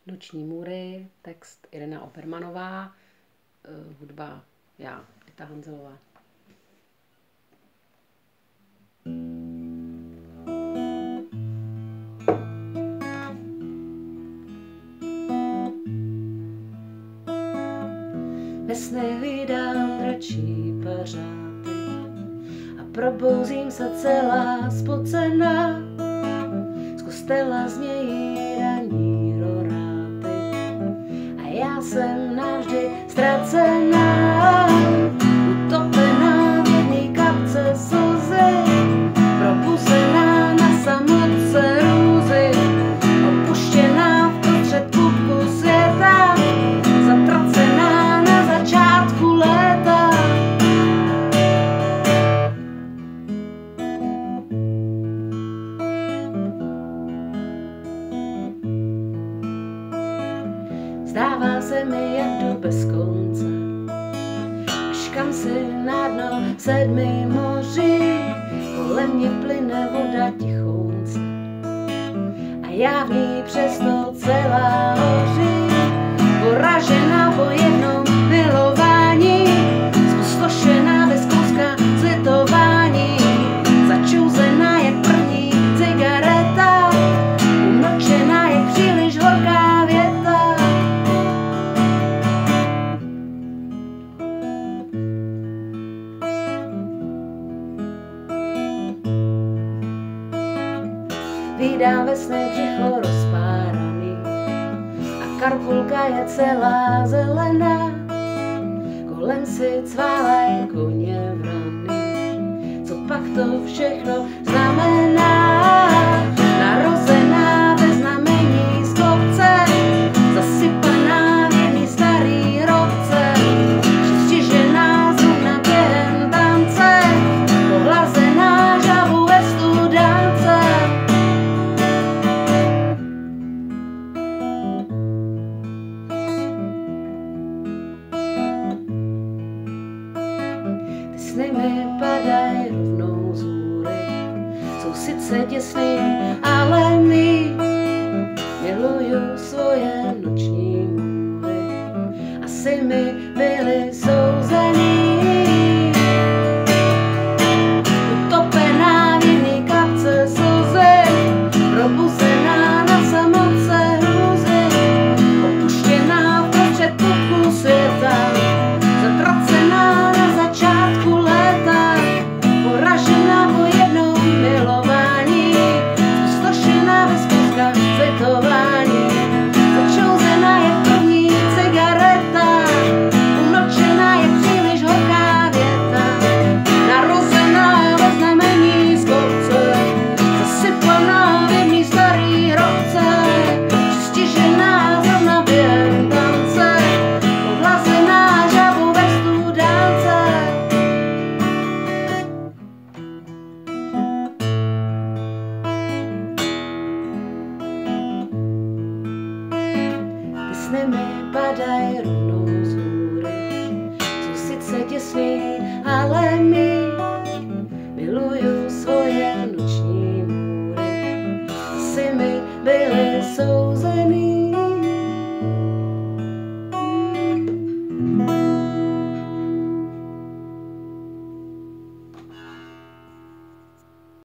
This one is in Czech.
Noční můry, text Irena Obermanová, hudba já, Rita Hanzelová. Ve sny hlídám dračí pařáty a probouzím se celá spocená. Z kostela znějí ranní roráty a já jsem navždy ztracená. Utopená v jedné kapce slzy, propusená na samotce růzy, opuštěná v prostřed pupku světa, zatracená na začátku léta. Zdává se mi, jak jdu bez konce, až kam si na dno 7 moří. Kolem mě plyne voda tichounce a já v ní přesto celá hoří. Poražená po jednom milování, zpustošená bez kouska slitování, začouzená jak první cigareta, umlčená jak příliš horká věta. Vídám ve snech břicho rozpáraný a karkulka je celá zelená. Kolem si cválej koně vrany, co pak to všechno znamená? Narozená ve znamení z kopce, zasypaná v jedný starý hrobce, přistižená zrovna během tance, pohlazená žabu ve studánce. Sny mi padají rovnou z hůry, jsou sice těsný, ale mý. Miluju svoje noční můry, asi mi byly souzený. Utopená v jedný kapce slzy, probuzená na samotce hrůzy, opuštěná v prostřed pupku světa, zatracená na začátku léta, poražená po jednom milování, zpustošená bez kouska slitování, začouzená jak první cigareta, umlčená jak příliš horká věta, narozená ve znamení z kopce, zasypaná v jedný starý hrobce, přistižená zrovna během tance, pohlazená žabu ve studánce. Ty sny mi padají rovnou z hůry, jsou sice těsný, ale mý.